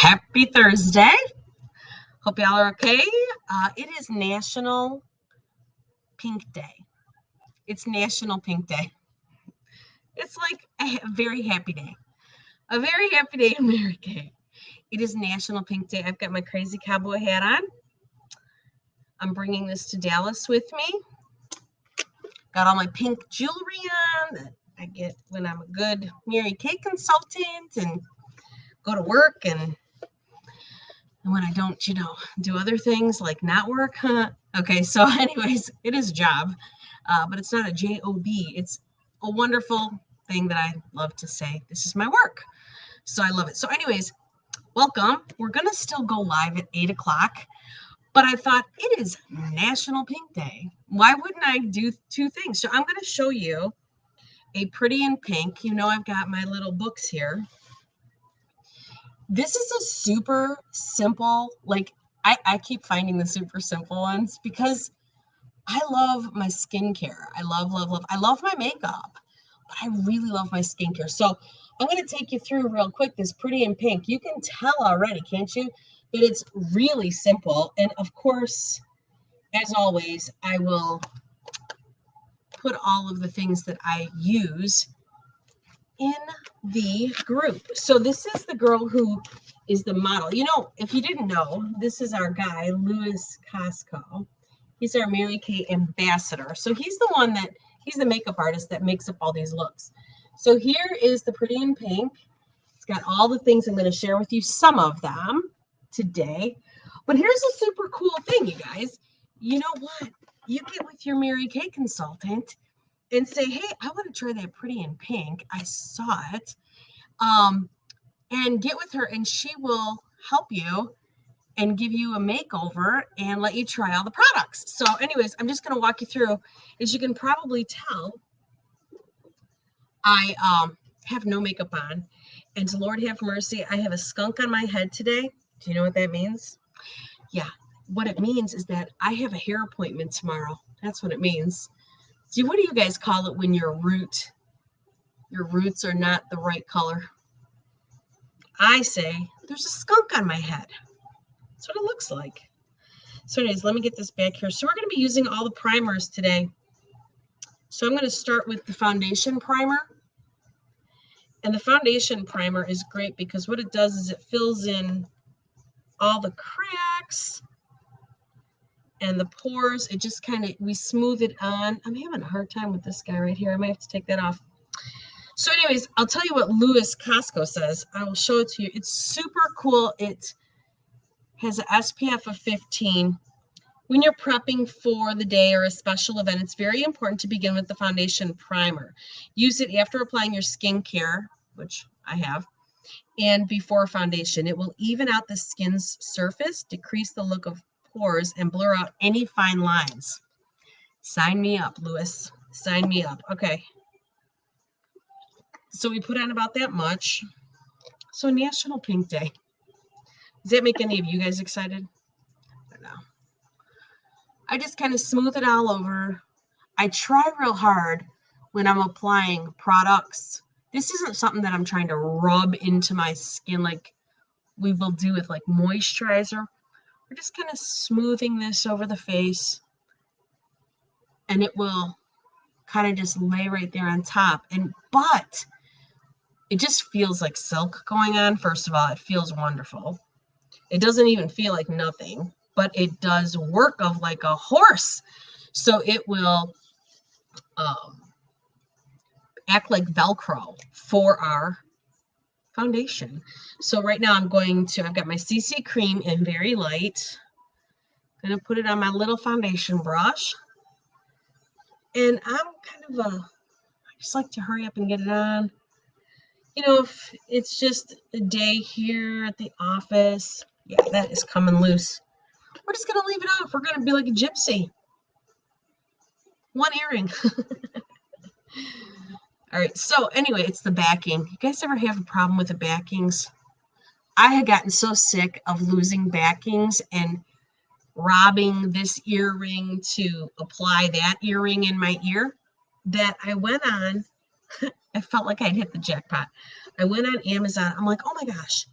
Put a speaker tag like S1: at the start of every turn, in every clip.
S1: Happy Thursday. Hope y'all are okay. It is National Pink Day. It's National Pink Day. It's like a very happy day. A very happy day in Mary Kay. It is National Pink Day. I've got my crazy cowboy hat on. I'm bringing this to Dallas with me. Got all my pink jewelry on that I get when I'm a good Mary Kay consultant and go to work and when I don't, do other things like not work. Okay, so anyways, it is a job, but it's not a J-O-B. It's a wonderful thing that I love to say. This is my work. So I love it. So anyways, welcome. We're going to still go live at 8 o'clock, but I thought it is National Pink Day. Why wouldn't I do two things? So I'm going to show you a pretty in pink. I've got my little books here. This is a super simple, I keep finding the super simple ones because I love my skincare. I love my makeup, but I really love my skincare. So I'm going to take you through real quick this pretty in pink. You can tell already, can't you, that it's really simple. And of course, as always, I will put all of the things that I use in the group. So this is the girl who is the model. If you didn't know, this is our guy, Louis Costco. He's our Mary Kay ambassador. So he's the makeup artist that makes up all these looks. So here is the pretty in pink. It's got all the things. I'm going to share with you some of them today. But here's a super cool thing, you guys. You know what? You get with your Mary Kay consultant and say, hey, I want to try that pretty in pink. I saw it. And get with her and she will help you and give you a makeover and let you try all the products. So anyways, I'm just going to walk you through. As you can probably tell, I have no makeup on. And Lord have mercy, I have a skunk on my head today. Do you know what that means? Yeah, what it means is that I have a hair appointment tomorrow. That's what it means. See, what do you guys call it when your roots are not the right color? I say there's a skunk on my head. That's what it looks like. So anyways, let me get this back here. So we're going to be using all the primers today. So I'm going to start with the foundation primer. And the foundation primer is great because what it does is it fills in all the cracks and the pores. It just we smooth it on. I'm having a hard time with this guy right here. I might have to take that off. So anyways, I'll tell you what Louis Costco says. I will show it to you. It's super cool. It has an SPF of 15. When you're prepping for the day or a special event, it's very important to begin with the foundation primer. Use it after applying your skincare, which I have, and before foundation. It will even out the skin's surface, decrease the look of pores, and blur out any fine lines. Sign me up, Louis. Sign me up. Okay. So we put on about that much. So National Pink Day. Does that make any of you guys excited? I don't know. I just kind of smooth it all over. I try real hard when I'm applying products. This isn't something that I'm trying to rub into my skin like we will do with like moisturizer. We're just kind of smoothing this over the face. And it will kind of just lay right there on top. But it just feels like silk going on. First of all, it feels wonderful. It doesn't even feel like nothing, but it does work of like a horse. So it will act like Velcro for our foundation. So right now I've got my CC cream in very light. I'm going to put it on my little foundation brush. And I just like to hurry up and get it on. If it's just a day here at the office, yeah, that is coming loose. We're just going to leave it off. We're going to be like a gypsy. One earring. All right. So anyway, it's the backing. You guys ever have a problem with the backings? I had gotten so sick of losing backings and robbing this earring to apply that earring in my ear that I went on. I felt like I'd hit the jackpot. I went on Amazon. I'm like, oh my gosh,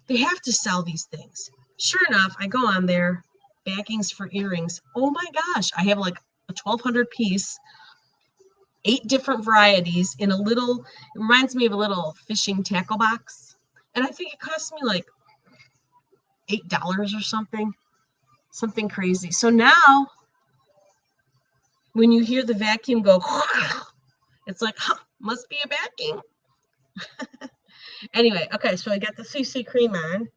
S1: They have to sell these things. Sure enough, I go on there, backings for earrings. Oh my gosh, I have like a 1,200 piece, 8 different varieties in a little, it reminds me of a little fishing tackle box. And I think it cost me like $8 or something crazy. So now when you hear the vacuum go, it's like, huh, must be a vacuum. Anyway, okay, so I got the CC cream on.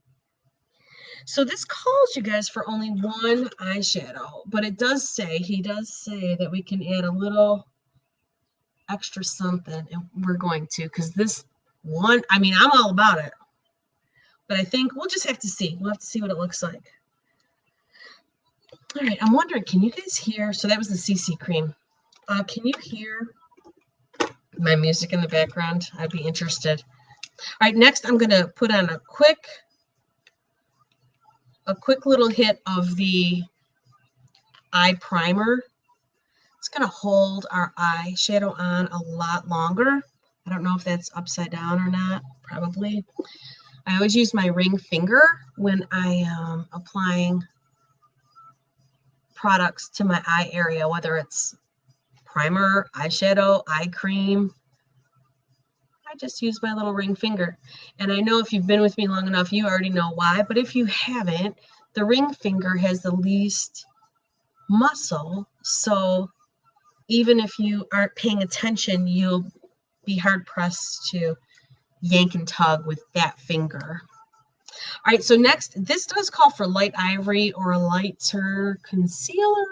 S1: So this calls you guys for only one eyeshadow, but it does say, he does say that we can add a little extra something, and we're going to, because this one, I mean, I'm all about it, but I think we'll just have to see. We'll have to see what it looks like. All right, I'm wondering, can you guys hear? So that was the CC cream. Can you hear my music in the background? I'd be interested. All right, next I'm going to put on a quick little hit of the eye primer. It's going to hold our eyeshadow on a lot longer. I don't know if that's upside down or not, probably. I always use my ring finger when I am applying products to my eye area, whether it's primer, eyeshadow, eye cream. I just use my little ring finger. And I know if you've been with me long enough, you already know why. But if you haven't, the ring finger has the least muscle. So even if you aren't paying attention, you'll be hard pressed to yank and tug with that finger. All right, so next, this does call for light ivory or a lighter concealer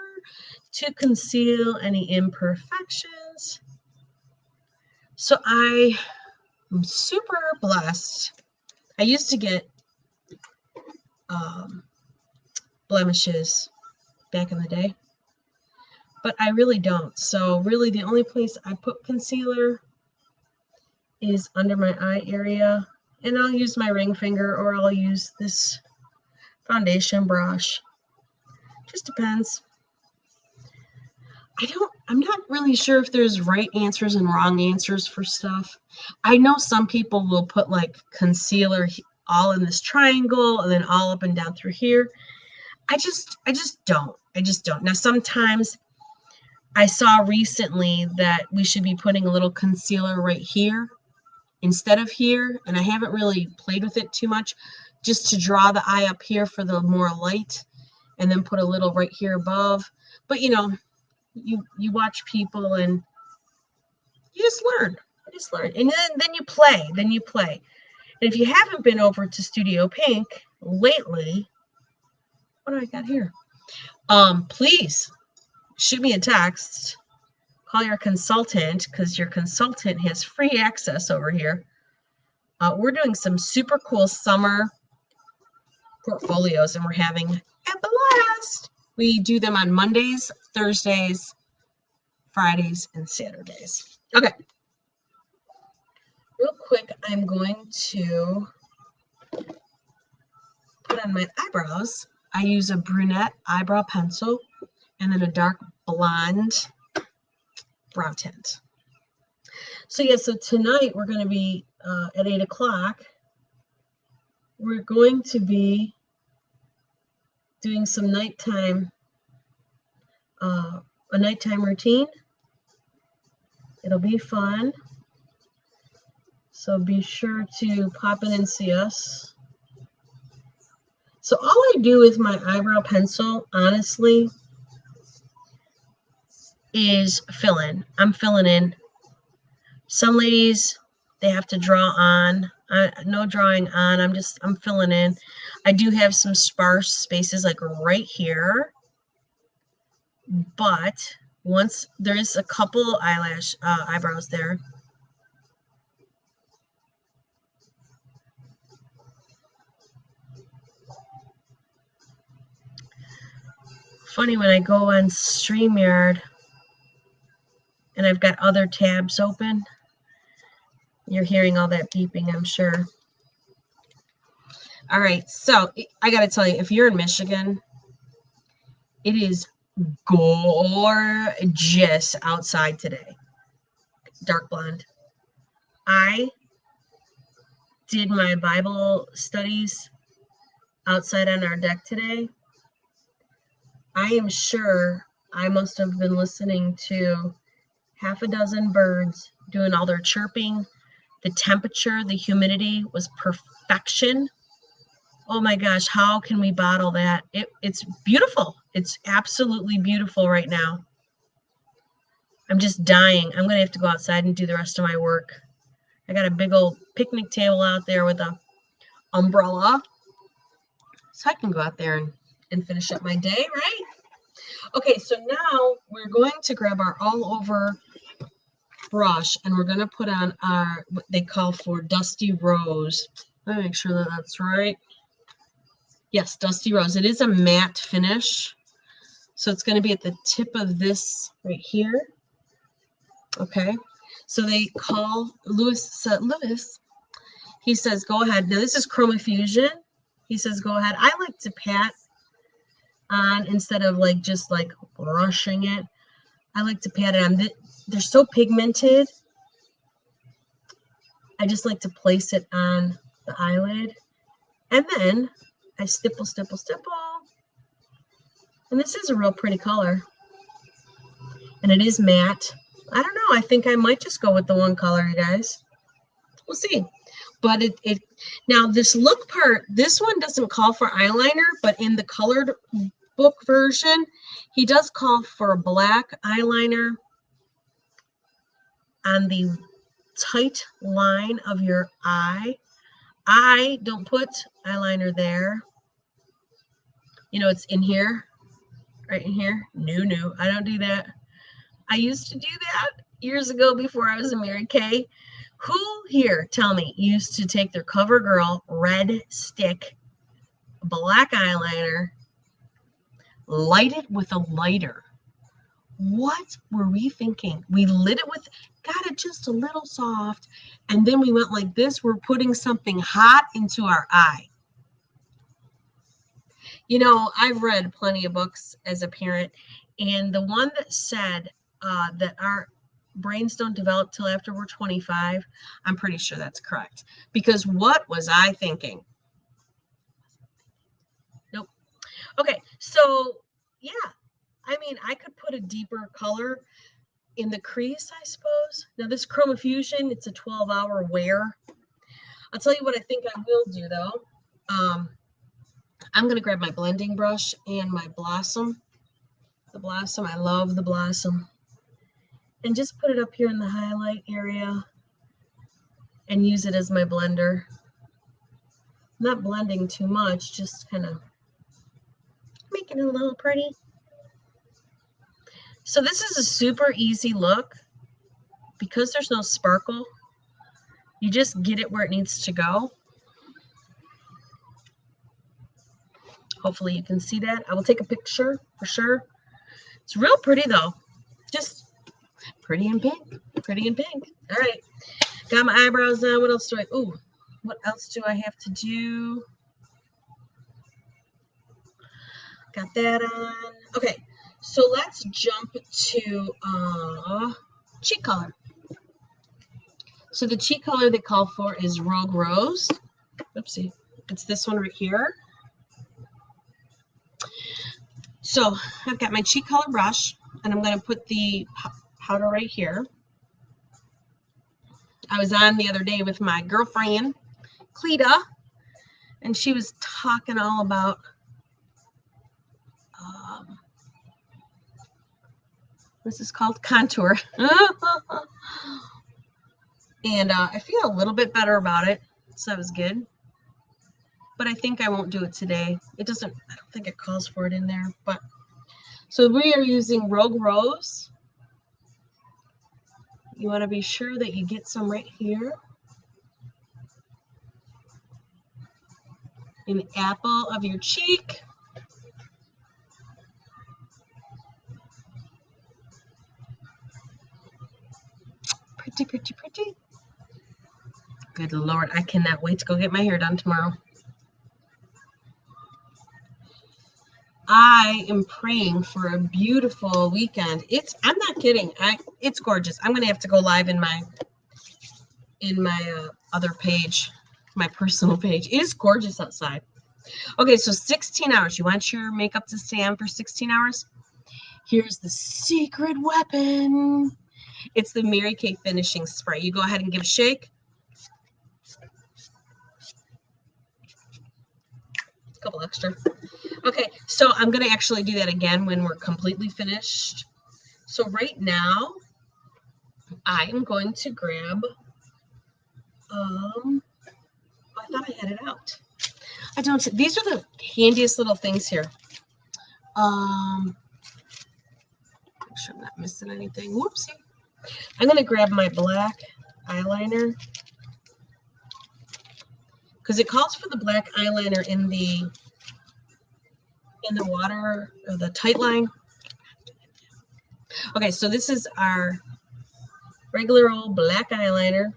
S1: to conceal any imperfections. So I am super blessed. I used to get blemishes back in the day, but I really don't. So really the only place I put concealer is under my eye area, and I'll use my ring finger or I'll use this foundation brush. Just depends. I'm not really sure if there's right answers and wrong answers for stuff. I know some people will put like concealer all in this triangle and then all up and down through here. I just don't. Now, sometimes I saw recently that we should be putting a little concealer right here instead of here, and I haven't really played with it too much, just to draw the eye up here for the more light, and then put a little right here above. But you know, you watch people and you just learn. And then you play. And if you haven't been over to Studio Pink lately, what do I got here? Please shoot me a text. Call your consultant, because your consultant has free access over here. We're doing some super cool summer portfolios, and we're having a blast. We do them on Mondays, Thursdays, Fridays, and Saturdays. Okay. Real quick, I'm going to put on my eyebrows. I use a brunette eyebrow pencil and then a dark blonde brow tint. So yeah, so tonight we're going to be at 8 o'clock. We're going to be doing some nighttime, a nighttime routine. It'll be fun. So be sure to pop in and see us. So all I do with my eyebrow pencil, honestly, is fill in. I'm filling in. Some ladies, they have to draw on. No drawing on. I'm filling in. I do have some sparse spaces like right here, but once there is a couple eyebrows there. Funny, when I go on StreamYard and I've got other tabs open, you're hearing all that beeping, I'm sure. All right, so I got to tell you, if you're in Michigan, it is gorgeous outside today. Dark blonde. I did my Bible studies outside on our deck today, I am sure I must have been listening to half a dozen birds doing all their chirping. The temperature, the humidity was perfection. Oh my gosh, how can we bottle that? It's beautiful. It's absolutely beautiful right now. I'm just dying. I'm going to have to go outside and do the rest of my work. I got a big old picnic table out there with a umbrella. So I can go out there and finish up my day, right? Okay, so now we're going to grab our all-over brush and we're going to put on our, what they call for Dusty Rose. Let me make sure that that's right. Yes, Dusty Rose. It is a matte finish. So it's going to be at the tip of this right here. Okay. So they call, Lewis, he says, go ahead. Now this is Chromafusion. He says, go ahead. I like to pat on instead of like just like brushing it. I like to pat it on. They're so pigmented. I just like to place it on the eyelid. And then I stipple, stipple, stipple. And this is a real pretty color. And it is matte. I don't know. I think I might just go with the one color, you guys. We'll see. But it now this look part, this one doesn't call for eyeliner, but in the colored book version, he does call for black eyeliner on the tight line of your eye. I don't put eyeliner there. You know, it's in here, right in here. No, I don't do that. I used to do that years ago before I was a Mary Kay. Who here, tell me, used to take their CoverGirl red stick, black eyeliner, light it with a lighter? What were we thinking? We lit it with, got it just a little soft, and then we went like this. We're putting something hot into our eye. You know, I've read plenty of books as a parent, and the one that said that our brains don't develop till after we're 25, I'm pretty sure that's correct. Because what was I thinking? Nope. Okay, so yeah, I mean, I could put a deeper color in the crease, I suppose. Now this Chromafusion, it's a 12-hour wear. I'll tell you what I think I will do though. I'm gonna grab my blending brush and my Blossom. The Blossom, I love the Blossom. And just put it up here in the highlight area and use it as my blender. Not blending too much, just kind of making it a little pretty. So this is a super easy look. Because there's no sparkle, you just get it where it needs to go. Hopefully you can see that. I will take a picture for sure. It's real pretty though. Just pretty and pink. Pretty and pink. All right. Got my eyebrows done. What else do I, ooh, what else do I have to do? Got that on. Okay. So let's jump to cheek color. So the cheek color they call for is Rogue Rose. Oopsie. It's this one right here. So I've got my cheek color brush, and I'm going to put the powder right here. I was on the other day with my girlfriend, Cleta, and she was talking all about this is called contour. And I feel a little bit better about it, so that was good. But I think I won't do it today. It doesn't, I don't think it calls for it in there. But so we are using Rogue Rose. You want to be sure that you get some right here in the apple of your cheek. Pretty, pretty, pretty. Good Lord, I cannot wait to go get my hair done tomorrow. I am praying for a beautiful weekend. I'm not kidding. It's gorgeous. I'm gonna have to go live in my other page, my personal page. It is gorgeous outside. Okay, so 16 hours. You want your makeup to stay on for 16 hours? Here's the secret weapon. It's the Mary Kay finishing spray. You go ahead and give a shake. A couple extra. Okay, so I'm going to actually do that again when we're completely finished. So right now, I am going to grab, I thought I had it out. I don't, these are the handiest little things here. Make sure I'm not missing anything. Whoopsie. I'm going to grab my black eyeliner because it calls for the black eyeliner in the water or the tight line. Okay, so this is our regular old black eyeliner.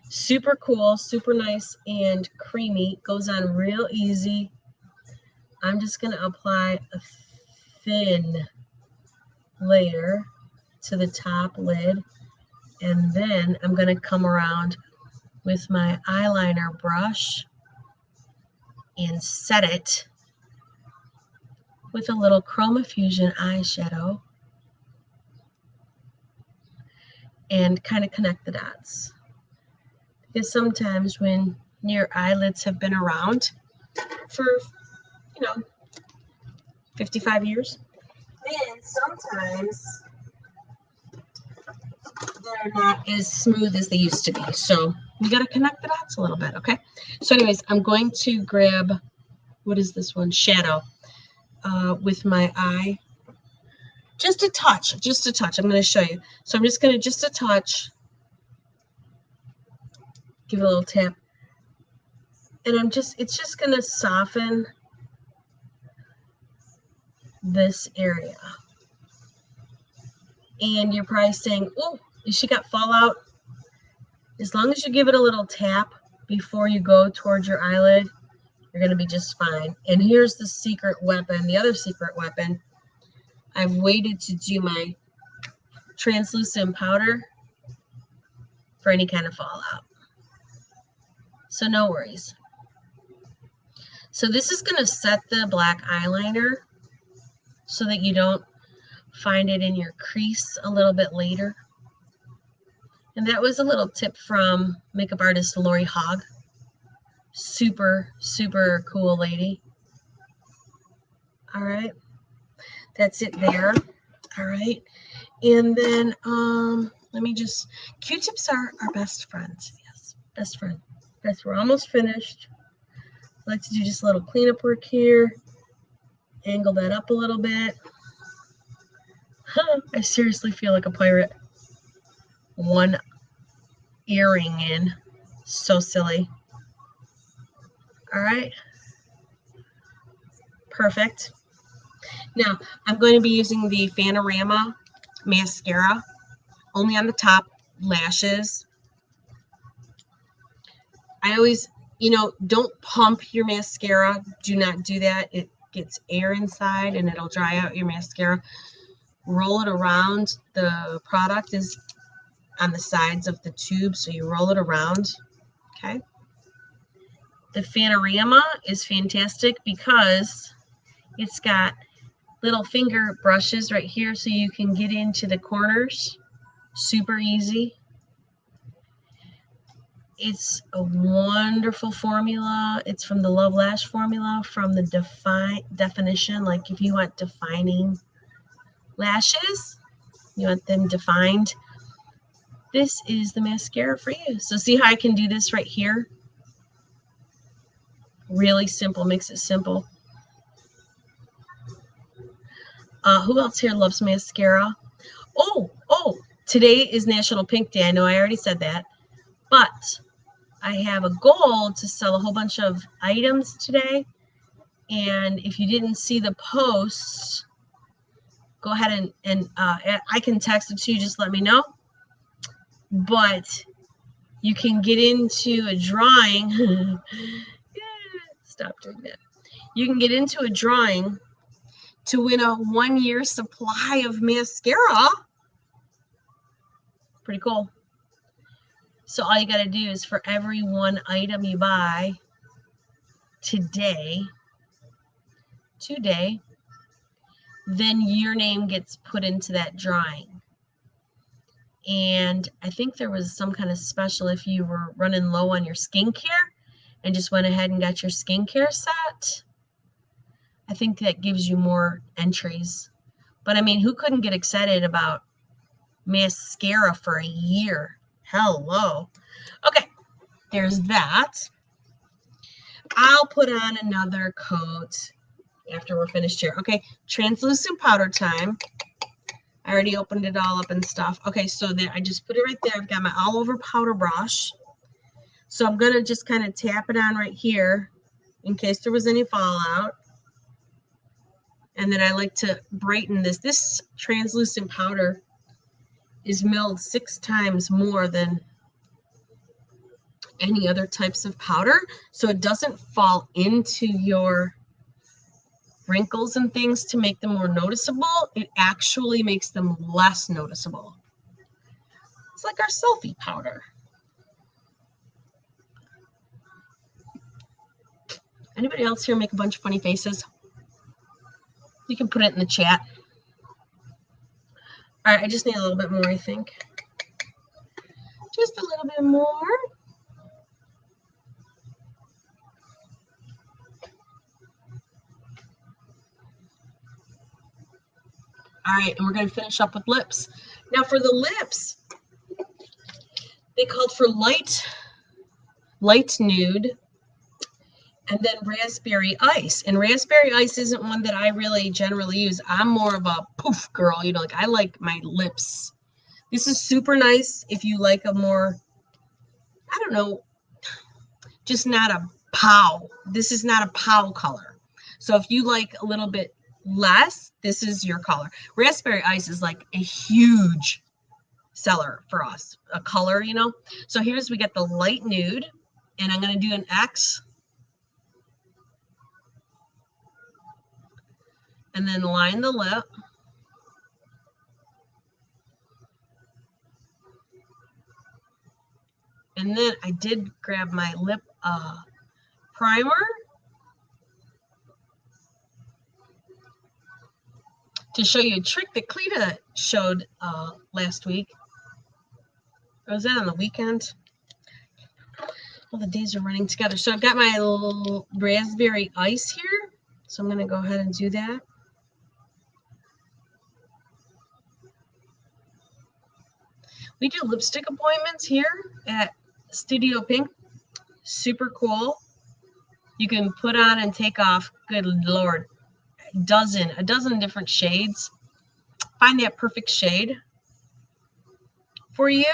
S1: Super cool, super nice and creamy. Goes on real easy. I'm just going to apply a thin layer to the top lid, and then I'm going to come around with my eyeliner brush and set it with a little Chroma Fusion eyeshadow and kind of connect the dots. Because sometimes when your eyelids have been around for, 55 years, then sometimes they're not as smooth as they used to be. So you got to connect the dots a little bit, okay? So anyways, I'm going to grab, what is this one? Shadow with my eye. Just a touch. I'm going to show you. So I'm just going to just a touch. Give it a little tap. And it's just going to soften this area. And you're probably saying, oh, she got fallout. As long as you give it a little tap before you go towards your eyelid, you're going to be just fine. And here's the secret weapon, the other secret weapon. I've waited to do my translucent powder for any kind of fallout. So no worries. So this is going to set the black eyeliner so that you don't find it in your crease a little bit later. And that was a little tip from makeup artist Lori Hogg. Super, super cool lady. All right. That's it there. All right. And then let me just, Q-tips are our best friends. Yes, best friend. Guys, we're almost finished. I like to do just a little cleanup work here. Angle that up a little bit. I seriously feel like a pirate. One earring in. So silly. All right. Perfect. Now, I'm going to be using the Panorama mascara only on the top lashes. I always, don't pump your mascara. Do not do that. It gets air inside and it'll dry out your mascara. Roll it around. The product is on the sides of the tube, so you roll it around. Okay. The Panorama is fantastic because it's got little finger brushes right here so you can get into the corners. Super easy. It's a wonderful formula. It's from the Love Lash formula, from the definition. Like if you want defining lashes, you want them defined, this is the mascara for you. So see how I can do this right here? Really simple, makes it simple. Who else here loves mascara? Oh, today is National Pink Day. I know I already said that, but I have a goal to sell a whole bunch of items today. And if you didn't see the post, go ahead and I can text it to you. Just let me know. But you can get into a drawing. Stop doing that. You can get into a drawing to win a 1-year supply of mascara. Pretty cool. So all you got to do is for every one item you buy, today, then your name gets put into that drawing. And I think there was some kind of special if you were running low on your skincare and just went ahead and got your skincare set. I think that gives you more entries. But I mean, who couldn't get excited about mascara for a year? Hello. Okay, there's that. I'll put on another coat after we're finished here. Okay, translucent powder time. I already opened it all up and stuff. Okay, so there, I just put it right there. I've got my all over powder brush. So I'm going to just kind of tap it on right here in case there was any fallout. And then I like to brighten this. This translucent powder is milled 6 times more than any other types of powder. So it doesn't fall into your wrinkles and things to make them more noticeable. It actually makes them less noticeable. It's like our selfie powder. Anybody else here make a bunch of funny faces? You can put it in the chat. All right, I just need a little bit more, I think. Just a little bit more. All right, and we're going to finish up with lips. Now for the lips, they called for light nude, and then raspberry ice. And raspberry ice isn't one that I really generally use. I'm more of a poof girl, you know, like I like my lips. This is super nice if you like a more, I don't know, just not a pow. This is not a pow color. So if you like a little bit less, this is your color. Raspberry ice is like a huge seller for us, a color, you know. So here's, we get the light nude, and I'm going to do an X, and then line the lip. And then I did grab my lip primer. To show you a trick that Cleta showed last week. Or was that on the weekend? Well, the days are running together. So I've got my little raspberry ice here. So I'm going to go ahead and do that. We do lipstick appointments here at Studio Pink. Super cool. You can put on and take off, good Lord, a dozen different shades. Find that perfect shade for you.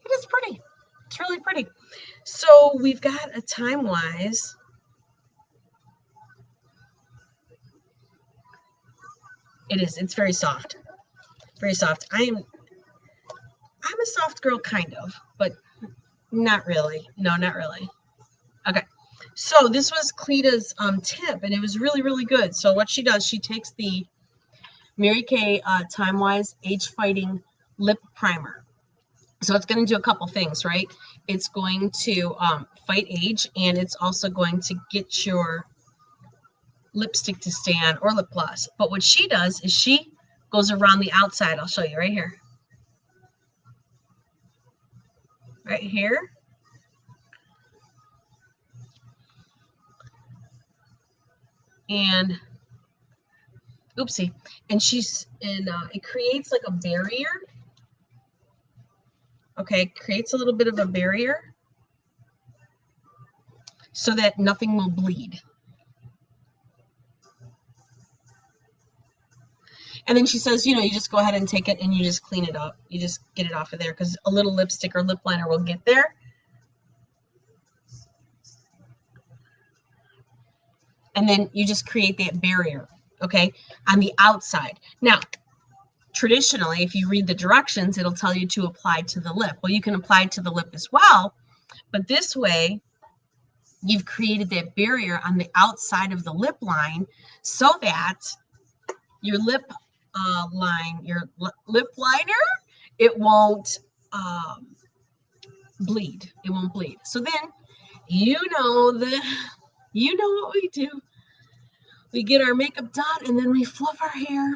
S1: It is pretty. It's really pretty. So we've got a time-wise. It is. It's very soft. Very soft. I'm a soft girl, kind of, but not really. No, not really. Okay. So this was Cleta's tip, and it was really, really good. So what she does, she takes the Mary Kay Time-Wise Age Fighting Lip Primer. So it's going to do a couple things, right? It's going to fight age, and it's also going to get your lipstick to stay on, or lip gloss. But what she does is she goes around the outside. I'll show you right here. Right here. And oopsie. And it creates like a barrier. Okay, creates a little bit of a barrier so that nothing will bleed. And then she says, you know, you just go ahead and take it and you just clean it up. You just get it off of there because a little lipstick or lip liner will get there. And then you just create that barrier, okay, on the outside. Now, traditionally, if you read the directions, it'll tell you to apply to the lip. Well, you can apply to the lip as well, but this way, you've created that barrier on the outside of the lip line so that your lip lip liner, it won't bleed. It won't bleed. So then, you know what we do. We get our makeup done and then we fluff our hair.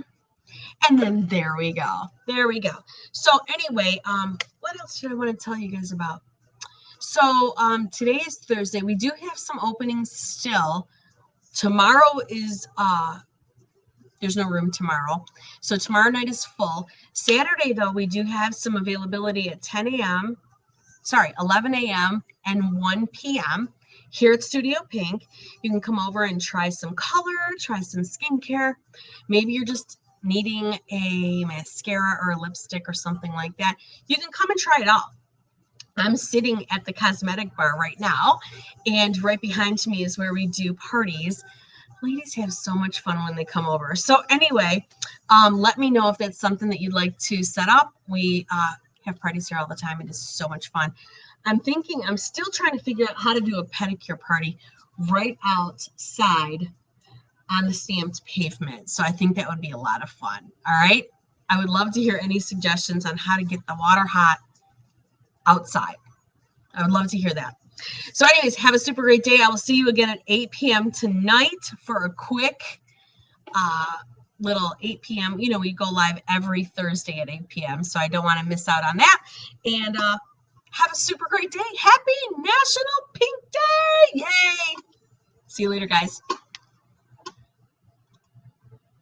S1: And then there we go. There we go. So anyway, what else did I want to tell you guys about? So today is Thursday. We do have some openings still. Tomorrow is there's no room tomorrow. So tomorrow night is full. Saturday though, we do have some availability at 11 a.m. and 1 p.m. here at Studio Pink. You can come over and try some color, try some skincare. Maybe you're just needing a mascara or a lipstick or something like that. You can come and try it out. I'm sitting at the cosmetic bar right now, and right behind me is where we do parties. Ladies have so much fun when they come over. So anyway, let me know if that's something that you'd like to set up. We have parties here all the time. It is so much fun. I'm still trying to figure out how to do a pedicure party right outside on the stamped pavement. So I think that would be a lot of fun. All right. I would love to hear any suggestions on how to get the water hot outside. I would love to hear that. So anyways, have a super great day. I will see you again at 8 p.m. tonight for a quick little 8 p.m. You know, we go live every Thursday at 8 p.m. So I don't want to miss out on that. And have a super great day. Happy National Pink Day. Yay. See you later, guys.